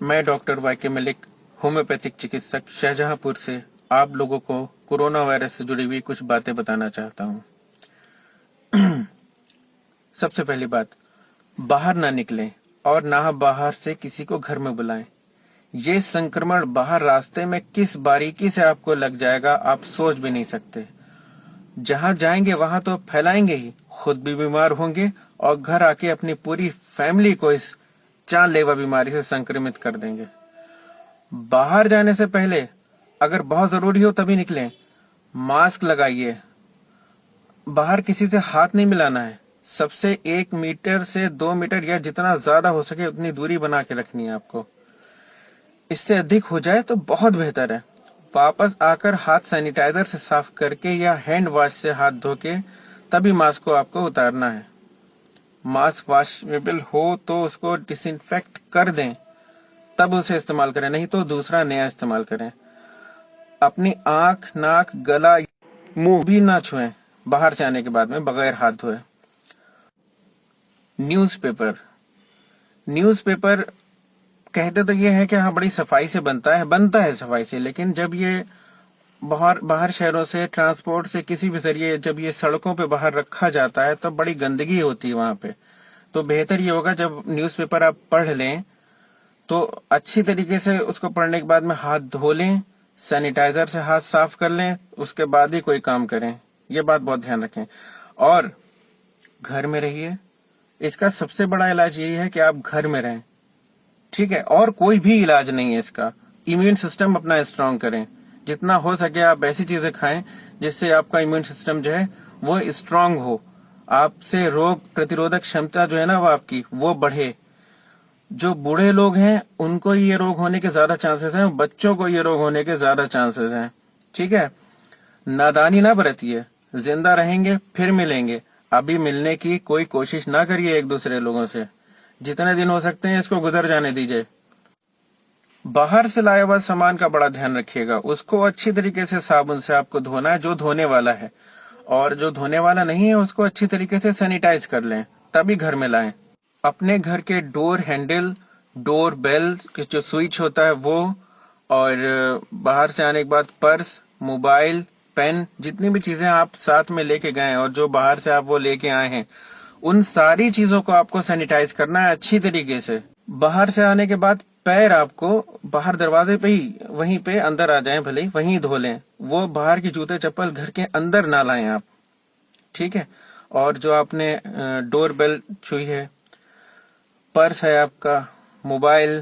मैं doctor वाई.के. Malik, homeopathic चिकित्सक शाहजहांपुर से आप लोगों को कोरोना वायरस से जुड़ी हुई कुछ बातें बताना चाहता हूँ। सबसे पहली बात, बाहर ना निकलें और ना बाहर से किसी को घर में बुलाएं। ये संक्रमण बाहर रास्ते में किस बारीकी से आपको लग जाएगा आप सोच भी नहीं सकते। जहां जाएंगे वहां तो फैलाएंगे ही, खुद भी बीमार होंगे और घर आके अपनी पूरी फैमिली को इस जानलेवा बीमारी से संक्रमित कर देंगे। बाहर जाने से पहले अगर बहुत जरूरी हो तभी निकलें। मास्क लगाइए, बाहर किसी से हाथ नहीं मिलाना है। सबसे 1 मीटर से 2 मीटर या जितना ज्यादा हो सके उतनी दूरी बना के रखनी है आपको। इससे अधिक हो जाए तो बहुत बेहतर है। वापस आकर हाथ सैनिटाइजर से साफ करके या हैंड वॉश से हाथ धो के तभी मास्क को आपको उतारना है। मास्क वॉशेबल हो तो उसको डिसइंफेक्ट कर दें, तब उसे इस्तेमाल करें, नहीं तो दूसरा नया इस्तेमाल करें। अपनी आंख, नाक, गला, मुंह भी ना छुएं बाहर से आने के बाद में बगैर हाथ धोए। न्यूज़पेपर न्यूज़पेपर कहते तो ये है कि हाँ बड़ी सफाई से बनता है सफाई से, लेकिन जब ये बाहर बाहर शहरों से ट्रांसपोर्ट से किसी भी जरिए जब ये सड़कों पे बाहर रखा जाता है तब बड़ी गंदगी होती है वहां पे। तो बेहतर ये होगा जब न्यूज़पेपर आप पढ़ लें तो अच्छी तरीके से उसको पढ़ने के बाद में हाथ धो लें, सैनिटाइजर से हाथ साफ कर लें, उसके बाद ही कोई काम करें। ये बात बहुत ध्यान रखें। और घर में रहिए। इसका सबसे बड़ा इलाज यही है कि आप घर में रहें, ठीक है? और कोई भी इलाज नहीं है इसका। इम्यून सिस्टम अपना स्ट्रांग करें। जितना हो सके आप ऐसी चीजें खाएं जिससे आपका इम्यून सिस्टम जो है वो स्ट्रांग हो, आपसे रोग प्रतिरोधक क्षमता जो है ना वो आपकी वो बढ़े। जो बूढ़े लोग हैं उनको ये रोग होने के ज्यादा चांसेस हैं, बच्चों को ये रोग होने के ज्यादा चांसेस हैं, ठीक है? नादानी ना बरतिए। जिंदा रहेंगे फिर मिलेंगे, अभी मिलने की कोई कोशिश ना करिए एक दूसरे लोगों से। जितने दिन हो सकते हैं इसको गुजर जाने दीजिए। बाहर से लाया हुआ सामान का बड़ा ध्यान रखिएगा। उसको अच्छी तरीके से साबुन से आपको धोना है जो धोने वाला है, और जो धोने वाला नहीं है उसको अच्छी तरीके से सैनिटाइज कर लें, तभी घर में लाएं। अपने घर के डोर हैंडल, डोर बेल के जो स्विच होता है वो, और बाहर से आने के बाद पर्स, मोबाइल, पेन, जितनी भी चीजें आप साथ में लेके गए हैं और जो बाहर से आप वो लेके आए हैं, उन सारी चीजों को आपको सैनिटाइज करना है अच्छी तरीके से। बाहर से आने के बाद पैर आपको बाहर दरवाजे पे ही, वहीं पे अंदर आ जाएं भले ही, वहीं धो लें। वो बाहर की जूते चप्पल घर के अंदर ना लाएं आप, ठीक है? और जो आपने डोर बेल छुई है, पर्स है आपका, मोबाइल,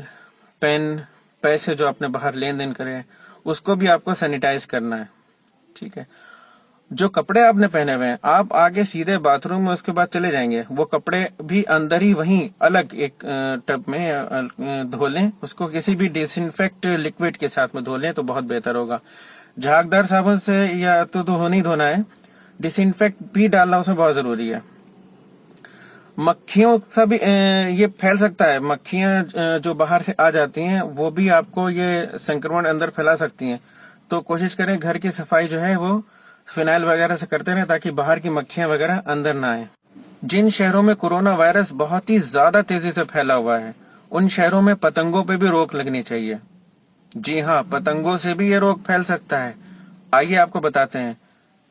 पेन, पैसे जो आपने बाहर लेन देन करे हैं, उसको भी आपको सैनिटाइज करना है, ठीक है? जो कपड़े आपने पहने हुए हैं आप आगे सीधे बाथरूम में उसके बाद चले जाएंगे, वो कपड़े भी अंदर ही वहीं अलग एक टब में धो लें। उसको किसी भी डिसइंफेक्ट लिक्विड के साथ में धो लें तो बहुत बेहतर होगा। झागदार साबुन से या तो धोना ही धोना है, डिसइंफेक्ट भी डालना उसमें बहुत जरूरी है। मक्खियों से भी ये फैल सकता है। मक्खियां जो बाहर से आ जाती हैं वो भी आपको ये संक्रमण अंदर फैला सकती हैं। तो कोशिश करें घर की सफाई जो है वो फिनाइल वगैरह से करते रहें ताकि बाहर की मक्खियां वगैरह अंदर ना आए। जिन शहरों में कोरोना वायरस बहुत ही ज्यादा तेजी से फैला हुआ है उन शहरों में पतंगों पे भी रोक लगनी चाहिए। जी हाँ, पतंगों से भी ये रोग फैल सकता है। आइए आपको बताते हैं।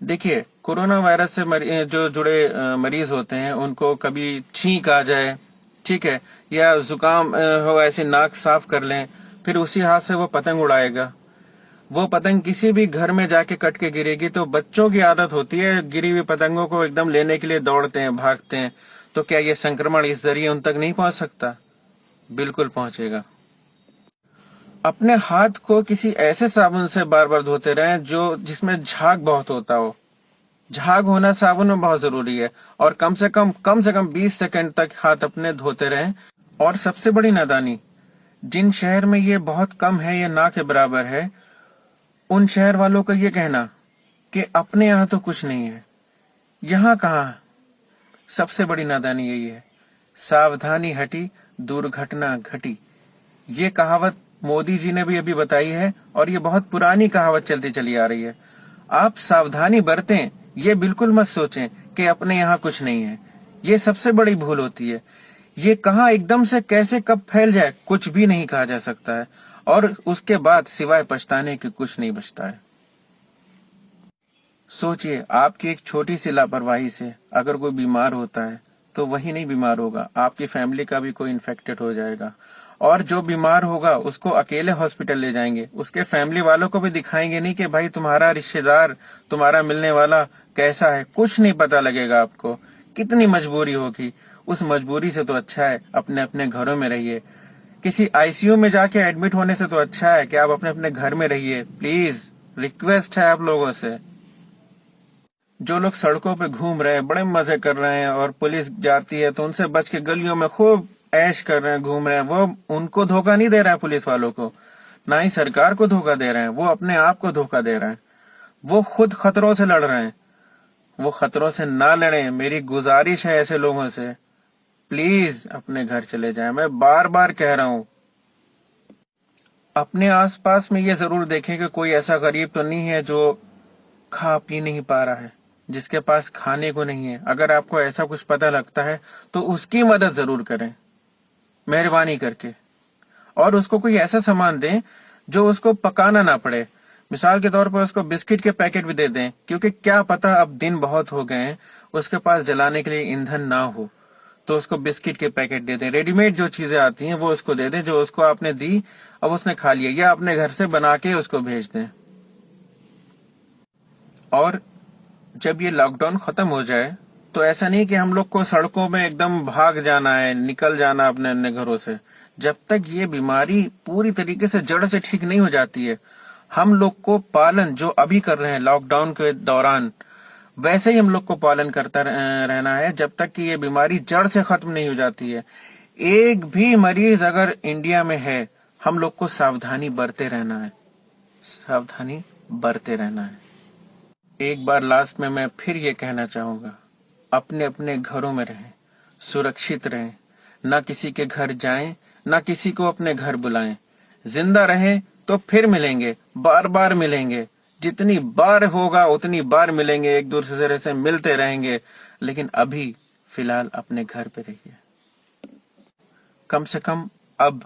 देखिए, कोरोना वायरस से जो जुड़े मरीज होते हैं उनको कभी छींक आ जाए, ठीक है, या जुकाम हो, ऐसे नाक साफ कर लें, फिर उसी हाथ से वो पतंग उड़ाएगा। वो पतंग किसी भी घर में जाके कट के गिरेगी। तो बच्चों की आदत होती है गिरी हुई पतंगों को एकदम लेने के लिए दौड़ते हैं, भागते हैं। तो क्या ये संक्रमण इस जरिए उन तक नहीं पहुंच सकता? बिल्कुल पहुंचेगा। अपने हाथ को किसी ऐसे साबुन से बार बार धोते रहें जो जिसमें झाग बहुत होता हो। झाग होना साबुन में बहुत जरूरी है। और कम से कम 20 सेकंड तक हाथ अपने धोते रहें। और सबसे बड़ी नादानी, जिन शहर में ये बहुत कम है या ना के बराबर है, उन शहर वालों का ये कहना कि अपने यहाँ तो कुछ नहीं है, यहाँ कहाँ। सबसे बड़ी नादानी यही है। सावधानी हटी दुर्घटना घटी, ये कहावत मोदी जी ने भी अभी बताई है और ये बहुत पुरानी कहावत चलती चली आ रही है। आप सावधानी बरतें, ये बिल्कुल मत सोचें कि अपने यहाँ कुछ नहीं है। ये सबसे बड़ी भूल होती है। ये कहाँ एकदम से कैसे कब फैल जाए कुछ भी नहीं कहा जा सकता है, और उसके बाद सिवाय पछताने के कुछ नहीं बचता है। सोचिए, आपकी एक छोटी सी लापरवाही से अगर कोई बीमार होता है तो वही नहीं बीमार होगा, आपकी फैमिली का भी कोई इन्फेक्टेड हो जाएगा। और जो बीमार होगा उसको अकेले हॉस्पिटल ले जाएंगे, उसके फैमिली वालों को भी दिखाएंगे नहीं कि भाई तुम्हारा रिश्तेदार, तुम्हारा मिलने वाला कैसा है, कुछ नहीं पता लगेगा आपको। कितनी मजबूरी होगी। उस मजबूरी से तो अच्छा है अपने अपने घरों में रहिए। किसी आईसीयू में जाके एडमिट होने से तो अच्छा है कि आप अपने अपने घर में रहिए। प्लीज रिक्वेस्ट है आप लोगों से। जो लोग सड़कों पे घूम रहे हैं, बड़े मजे कर रहे हैं, और पुलिस जाती है तो उनसे बच के गलियों में खूब ऐश कर रहे हैं, घूम रहे हैं, वो उनको धोखा नहीं दे रहा है पुलिस वालों को, ना ही सरकार को धोखा दे रहे हैं, वो अपने आप को धोखा दे रहे हैं। वो खुद खतरों से लड़ रहे हैं। वो खतरों से ना लड़ें, मेरी गुजारिश है ऐसे लोगों से। प्लीज अपने घर चले जाएं, मैं बार बार कह रहा हूं। अपने आसपास में ये जरूर देखें कि कोई ऐसा गरीब तो नहीं है जो खा पी नहीं पा रहा है, जिसके पास खाने को नहीं है। अगर आपको ऐसा कुछ पता लगता है तो उसकी मदद जरूर करें, मेहरबानी करके। और उसको कोई ऐसा सामान दें जो उसको पकाना ना पड़े। मिसाल के तौर पर उसको बिस्किट के पैकेट भी दे दें, क्योंकि क्या पता अब दिन बहुत हो गए हैं, उसके पास जलाने के लिए ईंधन ना हो, तो उसको बिस्किट के पैकेट दे दें। रेडीमेड जो चीजें आती हैं वो उसको दे दें, जो उसको आपने दी अब उसने खा लिया, या अपने घर से बना के उसको भेज दें। और जब ये लॉकडाउन खत्म हो जाए तो ऐसा नहीं कि हम लोग को सड़कों में एकदम भाग जाना है, निकल जाना अपने अपने घरों से। जब तक ये बीमारी पूरी तरीके से जड़ से ठीक नहीं हो जाती है, हम लोग को पालन जो अभी कर रहे हैं लॉकडाउन के दौरान, वैसे ही हम लोग को पालन करता रहना है जब तक कि ये बीमारी जड़ से खत्म नहीं हो जाती है। एक भी मरीज अगर इंडिया में है, हम लोग को सावधानी बरते रहना है, सावधानी बरते रहना है। एक बार लास्ट में मैं फिर ये कहना चाहूंगा, अपने अपने घरों में रहें, सुरक्षित रहें, ना किसी के घर जाएं, ना किसी को अपने घर बुलाएं। जिंदा रहें तो फिर मिलेंगे, बार बार मिलेंगे, जितनी बार होगा उतनी बार मिलेंगे, एक दूसरे से मिलते रहेंगे। लेकिन अभी फिलहाल अपने घर पे रहिए। कम से कम अब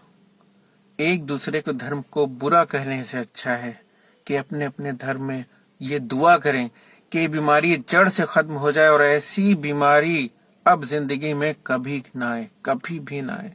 एक दूसरे को धर्म को बुरा कहने से अच्छा है कि अपने अपने धर्म में ये दुआ करें कि ये बीमारी जड़ से खत्म हो जाए और ऐसी बीमारी अब जिंदगी में कभी ना आए, कभी भी ना आए।